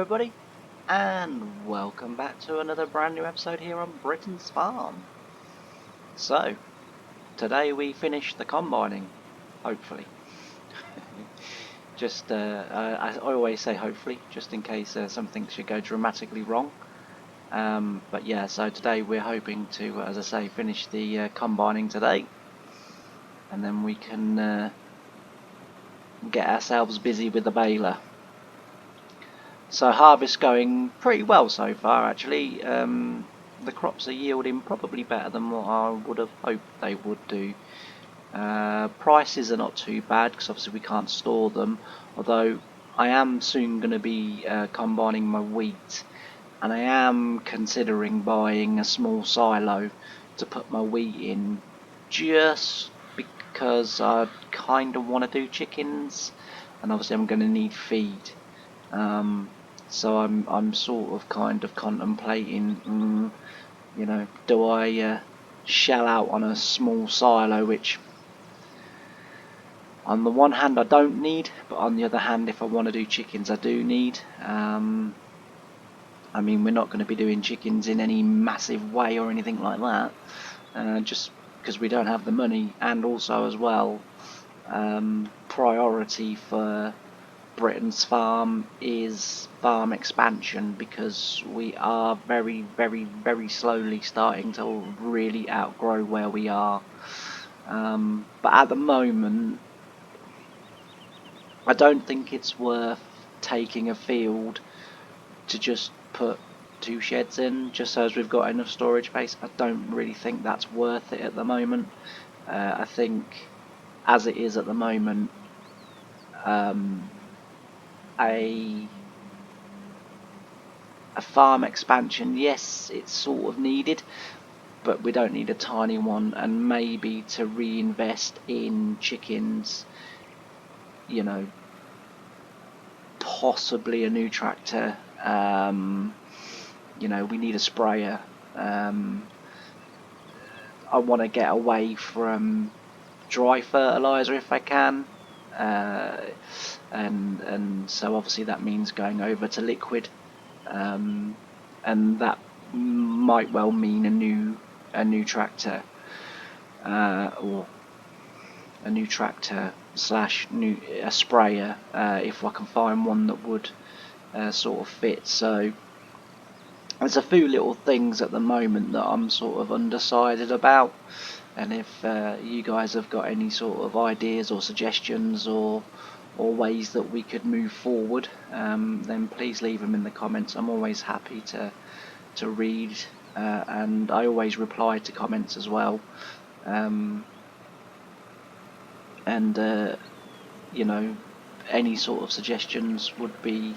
everybody, and welcome back to another brand new episode here on Britain's Farm. So, today we finish the combining, hopefully. I always say hopefully, just in case something should go dramatically wrong. But yeah, so today we're hoping to, as I say, finish the combining today. And then we can get ourselves busy with the baler. So harvest going pretty well so far actually. The crops are yielding probably better than what I would have hoped they would do. Prices are not too bad because obviously we can't store them, although I am soon going to be combining my wheat, and I am considering buying a small silo to put my wheat in, just because I kind of want to do chickens, and obviously I'm going to need feed. So I'm sort of kind of contemplating, do I shell out on a small silo, which on the one hand I don't need, but on the other hand, if I want to do chickens, I do need. I mean, we're not going to be doing chickens in any massive way or anything like that, just because we don't have the money, and also as well, priority for Britain's Farm is farm expansion, because we are very slowly starting to really outgrow where we are. But at the moment, I don't think it's worth taking a field to just put 2 sheds in, just so as we've got enough storage space. I don't really think that's worth it at the moment. I think as it is at the moment, a farm expansion, yes, it's sort of needed, but we don't need a tiny one. And maybe to reinvest in chickens, possibly a new tractor. We need a sprayer. I want to get away from dry fertilizer if I can, and so obviously that means going over to liquid, and that might well mean a new tractor, or a new tractor slash a sprayer, if I can find one that would sort of fit. So there's a few little things at the moment that I'm sort of undecided about, and if you guys have got any sort of ideas or suggestions or ways that we could move forward, then please leave them in the comments. I'm always happy to read, and I always reply to comments as well. Any sort of suggestions would be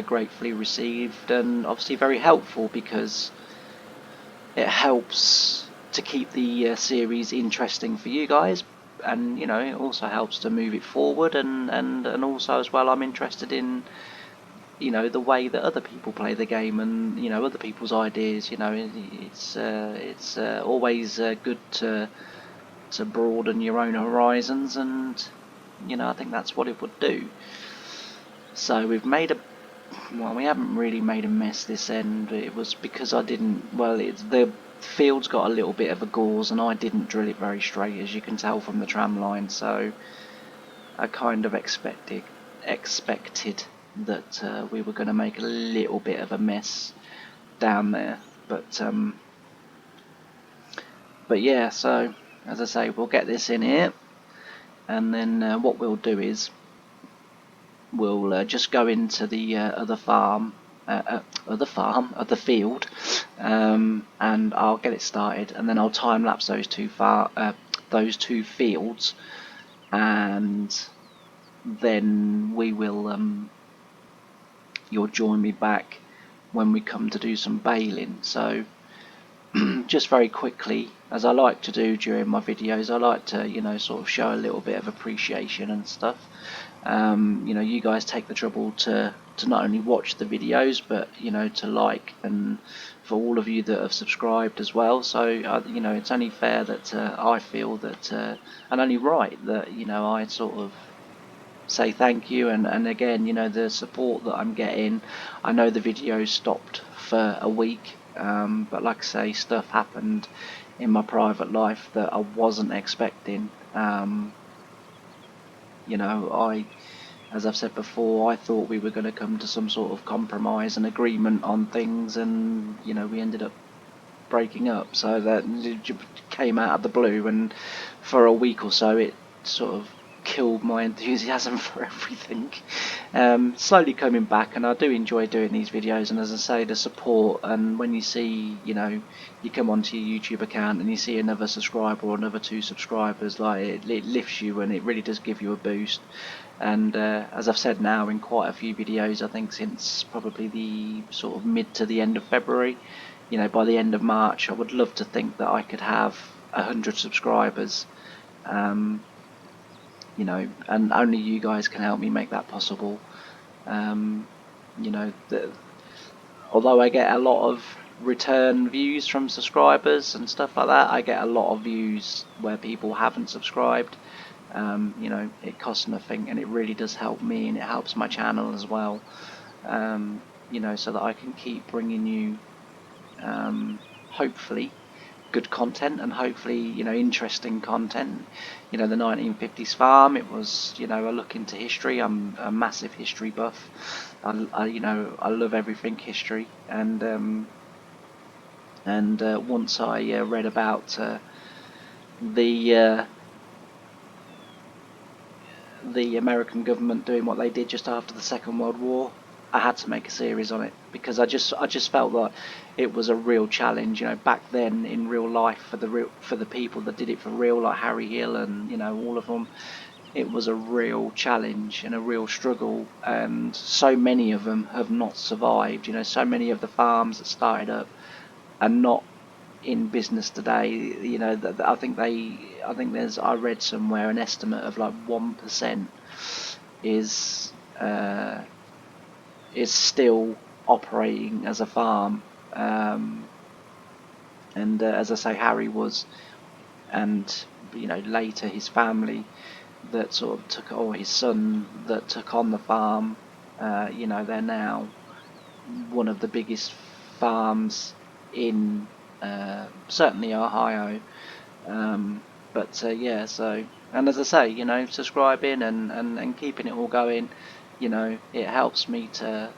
gratefully received, and obviously very helpful, because it helps to keep the series interesting for you guys, and it also helps to move it forward, and also as well, I'm interested in the way that other people play the game, and other people's ideas. It's always good to broaden your own horizons, and I think that's what it would do. So we haven't really made a mess this end. It was because I didn't, the field's got a little bit of a gauze, and I didn't drill it very straight, as you can tell from the tram line, so I kind of expected that we were going to make a little bit of a mess down there, but yeah, so as I say, we'll get this in here, and then what we'll do is we'll just go into the other field, and I'll get it started, and then I'll time lapse those two fields, and then we will you'll join me back when we come to do some baling. So just very quickly, as I like to do during my videos, I like to sort of show a little bit of appreciation and stuff. You guys take the trouble to not only watch the videos, but to like, and for all of you that have subscribed as well. So it's only fair that I feel that, and only right that I sort of say thank you, and again, you know, the support that I'm getting. I know the videos stopped for a week, but like I say, stuff happened in my private life that I wasn't expecting. You know, as I've said before, I thought we were going to come to some sort of compromise and agreement on things, and you know, we ended up breaking up. So that came out of the blue, and for a week or so, it sort of killed my enthusiasm for everything. Slowly coming back, and I do enjoy doing these videos. And as I say, the support, and when you see, you know, you come onto your YouTube account and you see another subscriber or another 2 subscribers, like it lifts you, and it really does give you a boost. And as I've said now in quite a few videos, I think since probably the sort of mid to the end of February, you know, by the end of March, I would love to think that I could have 100 subscribers. You know, and only you guys can help me make that possible. You know, although I get a lot of return views from subscribers and stuff like that, I get a lot of views where people haven't subscribed. You know, it costs nothing, and it really does help me, and it helps my channel as well. You know, so that I can keep bringing you, hopefully, good content, and hopefully, you know, interesting content. You know, the 1950s farm, it was, you know, a look into history. I'm a massive history buff. You know, I love everything history, and once I read about the the American government doing what they did just after the Second World War, I had to make a series on it, because I just felt that it was a real challenge. You know, back then in real life, for the people that did it for real, like Harry Hill and, you know, all of them, it was a real challenge and a real struggle, and so many of them have not survived. You know, so many of the farms that started up are not in business today. You know, I think I read somewhere an estimate of like 1% is still operating as a farm. And as I say, Harry was, and you know, later his family that sort of took, or his son that took on the farm. You know, they're now one of the biggest farms in certainly Ohio. But yeah, so, and as I say, you know, subscribing and keeping it all going, you know, it helps me to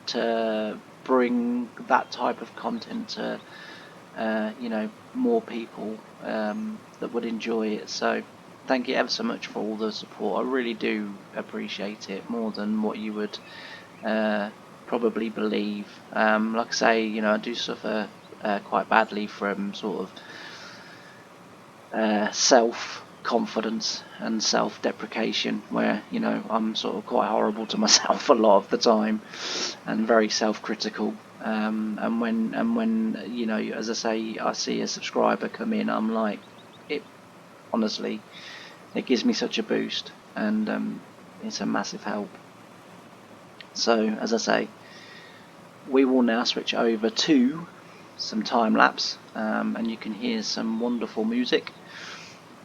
to bring that type of content to you know, more people that would enjoy it. So thank you ever so much for all the support. I really do appreciate it, more than what you would probably believe. Like I say, you know, I do suffer quite badly from sort of self-confidence and self-deprecation, where, you know, I'm sort of quite horrible to myself a lot of the time, and very self-critical. And when you know, as I say, I see a subscriber come in, I'm like, it honestly, it gives me such a boost, and it's a massive help. So as I say, we will now switch over to some time lapse, and you can hear some wonderful music.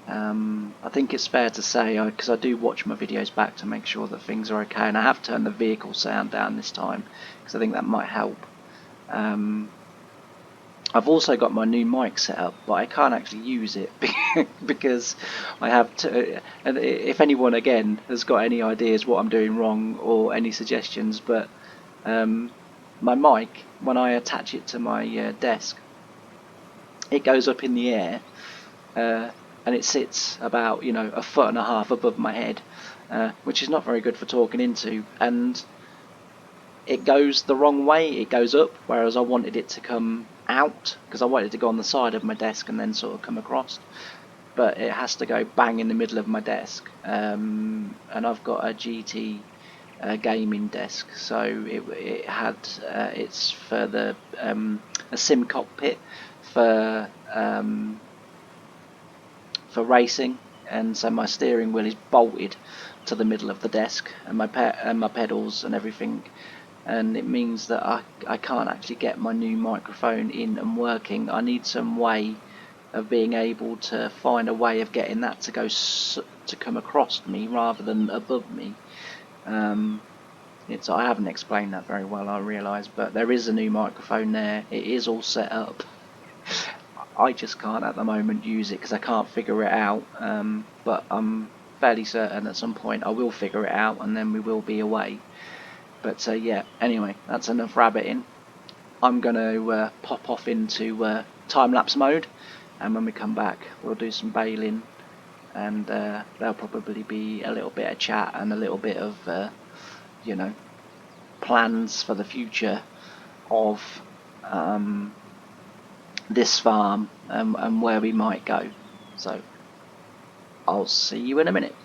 I think it's fair to say, because I do watch my videos back to make sure that things are okay, and I have turned the vehicle sound down this time because I think that might help. I've also got my new mic set up, but I can't actually use it because I have to. And if anyone again has got any ideas what I'm doing wrong or any suggestions, but my mic, when I attach it to my desk, it goes up in the air, and it sits about, you know, 1.5 feet above my head, which is not very good for talking into, and it goes the wrong way. It goes up, whereas I wanted it to come out, because I wanted it to go on the side of my desk and then sort of come across, but it has to go bang in the middle of my desk. And I've got a GT gaming desk, so it had it's for the a sim cockpit for racing, and so my steering wheel is bolted to the middle of the desk, and my pedals and everything, and it means that I can't actually get my new microphone in and working. I need some way of being able to find a way of getting that to go to come across me rather than above me. I haven't explained that very well, I realise, but there is a new microphone there. It is all set up. I just can't at the moment use it because I can't figure it out. But I'm fairly certain at some point I will figure it out, and then we will be away. But yeah, anyway, that's enough rabbiting. I'm going to pop off into time-lapse mode, and when we come back we'll do some baling, and there'll probably be a little bit of chat and a little bit of plans for the future of this farm and where we might go. So I'll see you in a minute.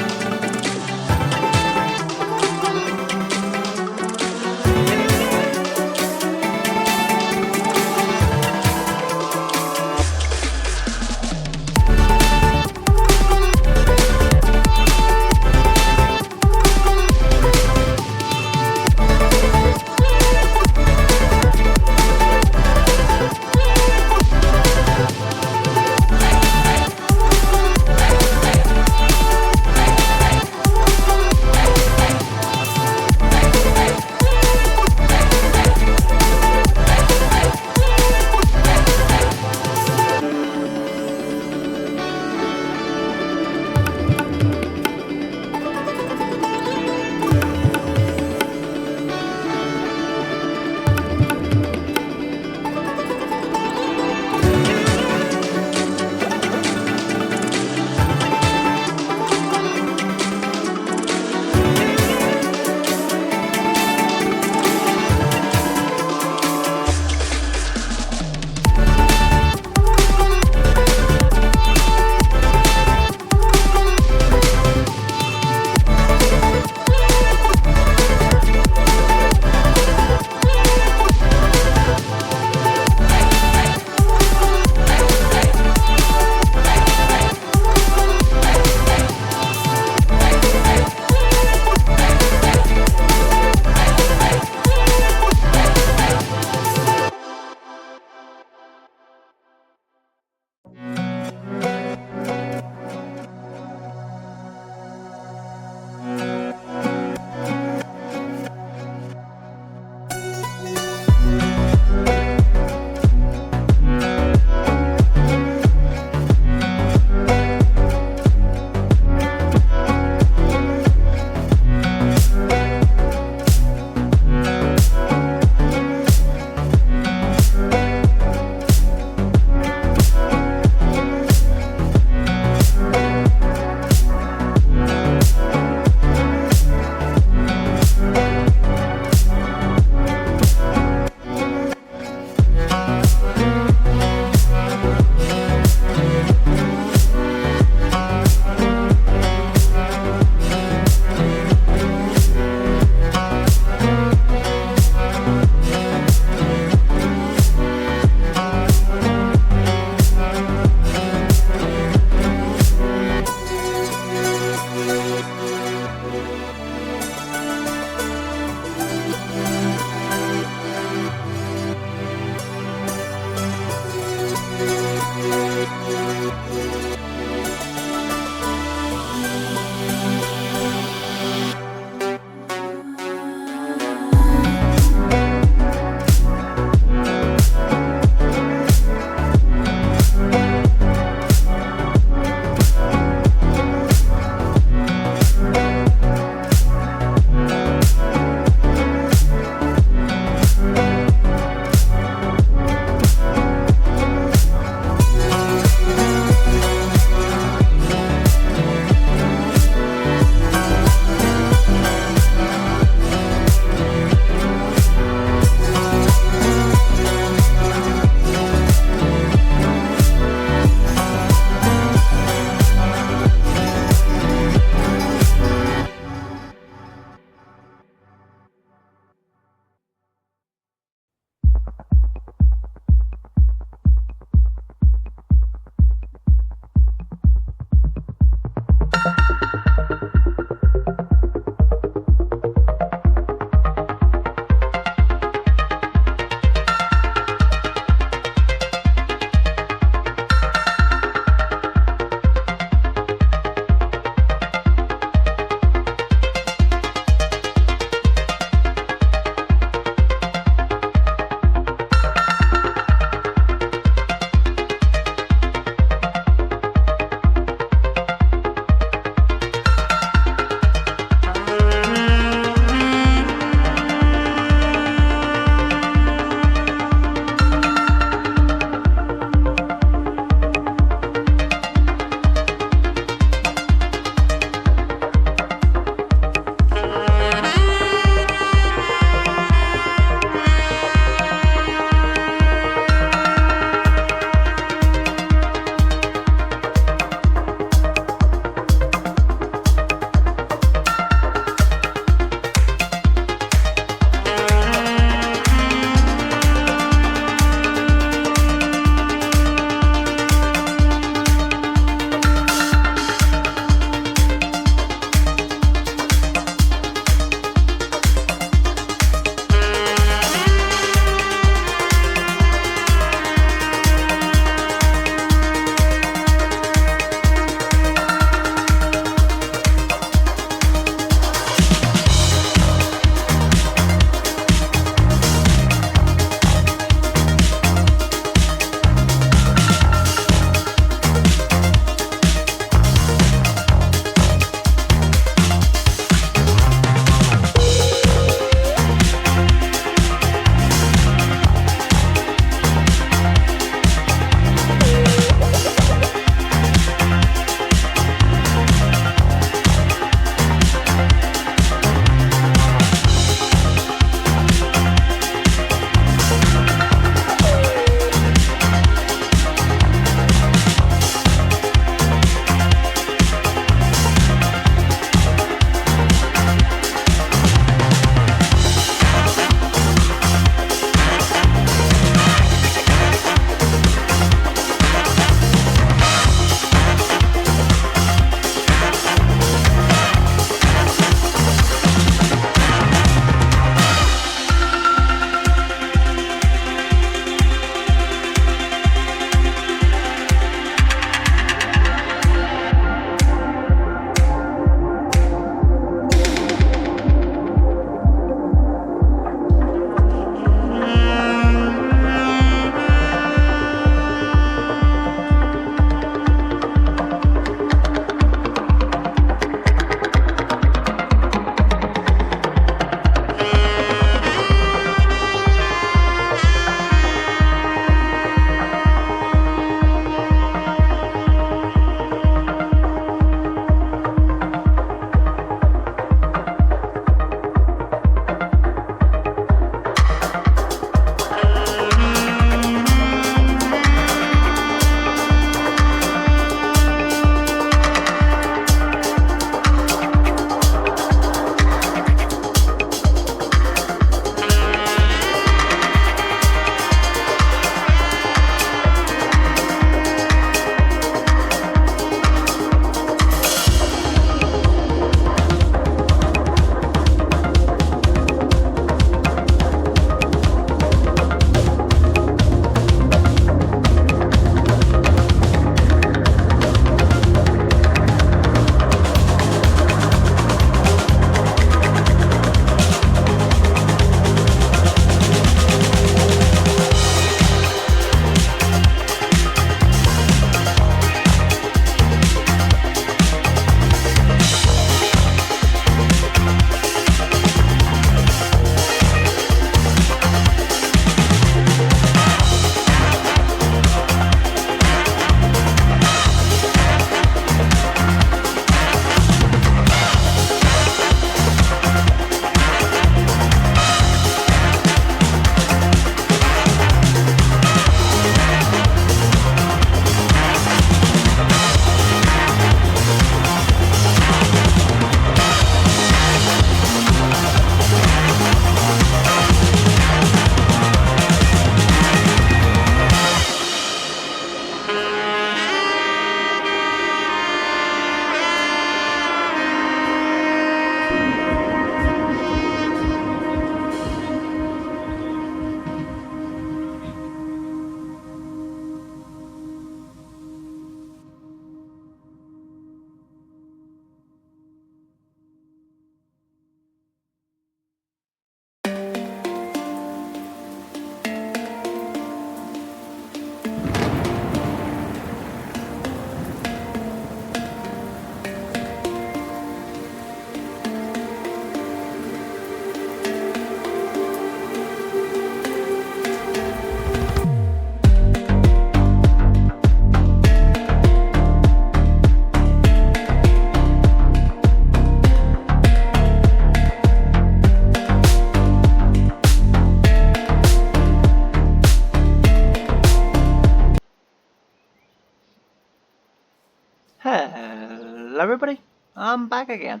everybody, I'm back again.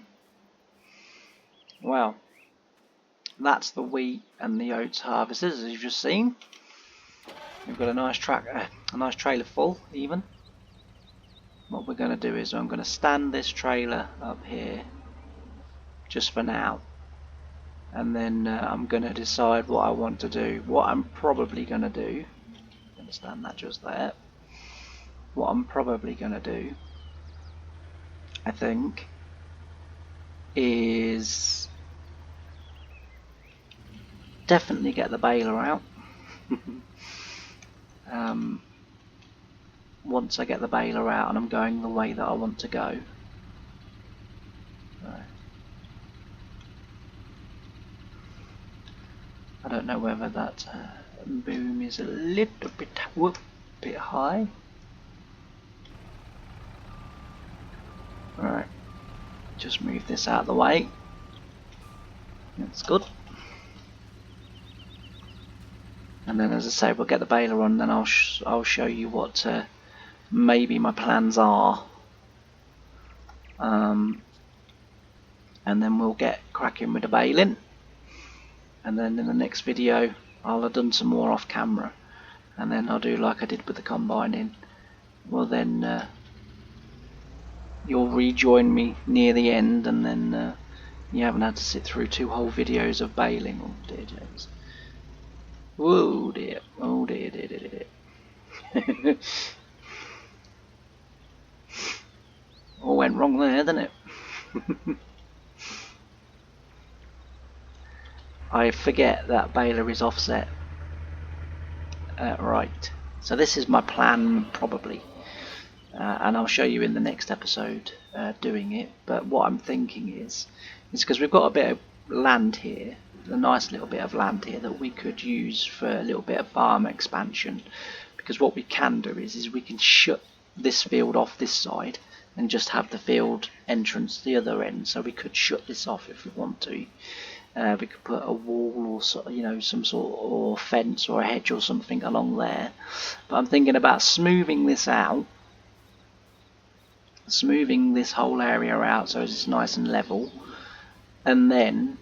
Well, that's the wheat and the oats harvested, as you've just seen. We've got a nice trailer full even. What we're going to do is I'm going to stand this trailer up here just for now, and then I'm going to decide what I want to do. What I'm probably going to do, I'm going to stand that just there. What I'm probably going to do, I think, is definitely get the baler out. Once I get the baler out and I'm going the way that I want to go. I don't know whether that boom is a little bit high. Alright, just move this out of the way. That's good. And then, as I say, we'll get the baler on, then I'll show you what maybe my plans are. And then we'll get cracking with the baling. And then in the next video, I'll have done some more off camera. And then I'll do like I did with the combining. Well, then you'll rejoin me near the end, and then you haven't had to sit through 2 whole videos of baling. Oh dear, James. Whoa dear. Oh dear, dear, dear, dear. All went wrong there, didn't it? I forget that baler is offset. Right. So this is my plan, probably. And I'll show you in the next episode doing it. But what I'm thinking is because we've got a bit of land here, a nice little bit of land here that we could use for a little bit of farm expansion. Because what we can do is we can shut this field off this side and just have the field entrance the other end. So we could shut this off if we want to. We could put a wall or some sort or fence or a hedge or something along there. But I'm thinking about smoothing this out. Smoothing this whole area out so it's nice and level, and then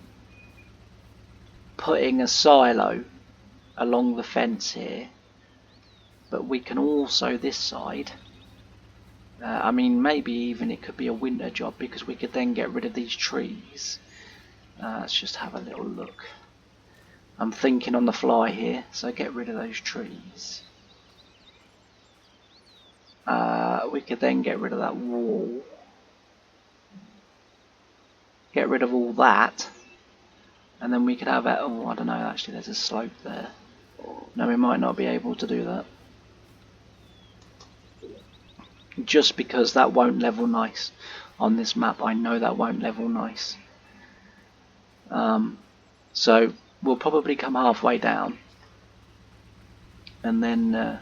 putting a silo along the fence here. But we can also this side, I mean maybe even it could be a winter job, because we could then get rid of these trees. Let's just have a little look. I'm thinking on the fly here, so get rid of those trees. We could then get rid of that wall. Get rid of all that. And then we could have it. Oh, I don't know, actually there's a slope there. No, we might not be able to do that. Just because that won't level nice. On this map, I know that won't level nice. So we'll probably come halfway down. And then...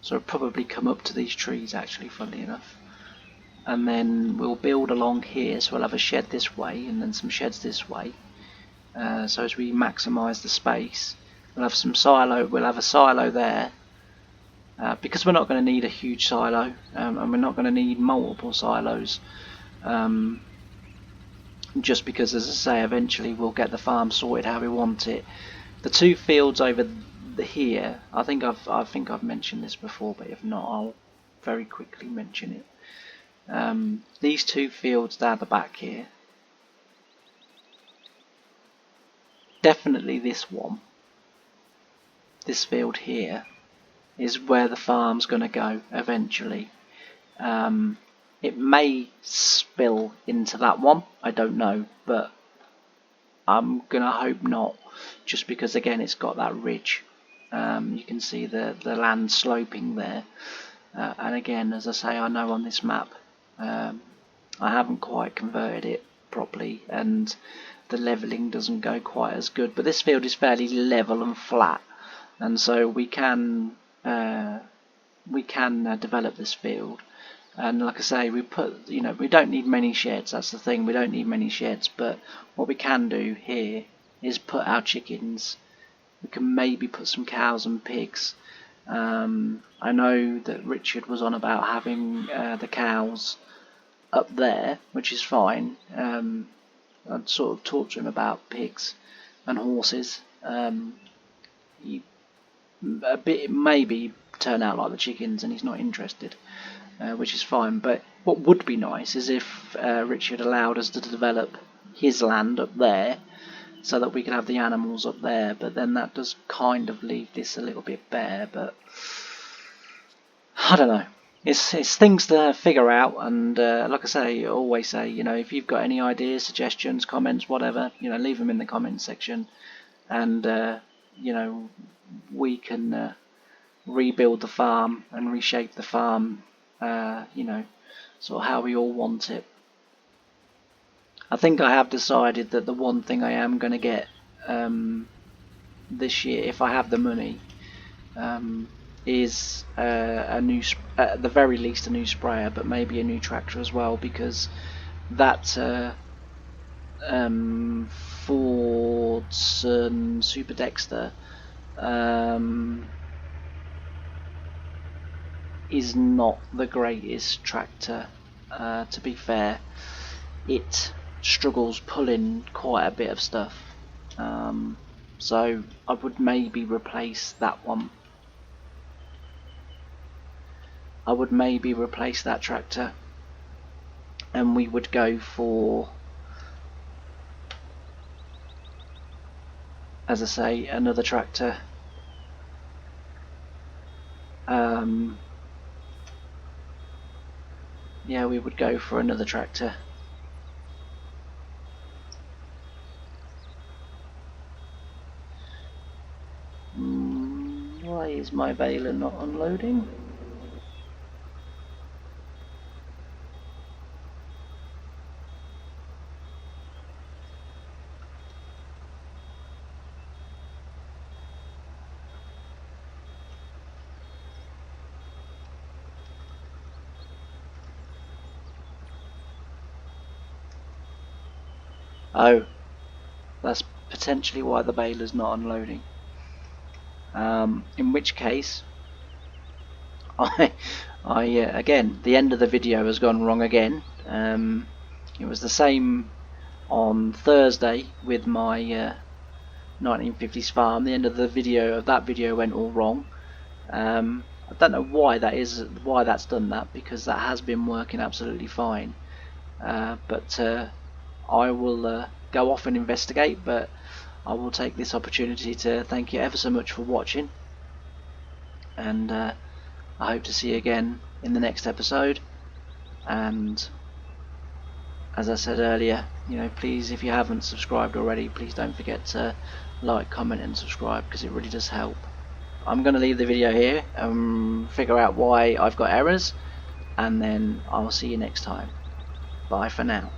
So we'll probably come up to these trees, actually, funnily enough. And then we'll build along here, so we'll have a shed this way and then some sheds this way. So as we maximise the space, we'll have some silo. We'll have a silo there, because we're not going to need a huge silo, and we're not going to need multiple silos. Just because, as I say, eventually we'll get the farm sorted how we want it. The 2 fields over here, I think I've mentioned this before, but if not, I'll very quickly mention it. These 2 fields down the back here, definitely this one, this field here, is where the farm's going to go eventually. It may spill into that one, I don't know, but I'm going to hope not, just because again it's got that ridge. You can see the land sloping there, and again, as I say, I know on this map I haven't quite converted it properly and the levelling doesn't go quite as good, but this field is fairly level and flat, and so we can develop this field. And like I say, we don't need many sheds. That's the thing, we don't need many sheds. But what we can do here is put our chickens. We can maybe put some cows and pigs, I know that Richard was on about having the cows up there, which is fine. I'd sort of talked to him about pigs and horses. He a bit maybe turn out like the chickens, and he's not interested, which is fine. But what would be nice is if Richard allowed us to develop his land up there, so that we could have the animals up there. But then that does kind of leave this a little bit bare. But I don't know. It's things to figure out, and like I say, I always say, if you've got any ideas, suggestions, comments, whatever, leave them in the comments section, and we can rebuild the farm and reshape the farm, sort of how we all want it. I think I have decided that the one thing I am going to get this year, if I have the money, is a new, at the very least, a new sprayer, but maybe a new tractor as well, because that Fordson Super Dexter is not the greatest tractor. To be fair, it struggles pulling quite a bit of stuff, so I would maybe replace that one. I would maybe replace that tractor, and we would go for, as I say, another tractor. Yeah, we would go for another tractor. Why is my baler not unloading? Oh, that's potentially why the baler's not unloading. In which case, again, the end of the video has gone wrong again. It was the same on Thursday with my 1950s farm. The end of the video went all wrong. I don't know why that's done that, because that has been working absolutely fine. But I will go off and investigate. But I will take this opportunity to thank you ever so much for watching, and I hope to see you again in the next episode. And as I said earlier, please, if you haven't subscribed already, please don't forget to like, comment and subscribe, because it really does help. I'm going to leave the video here and figure out why I've got errors, and then I'll see you next time. Bye for now.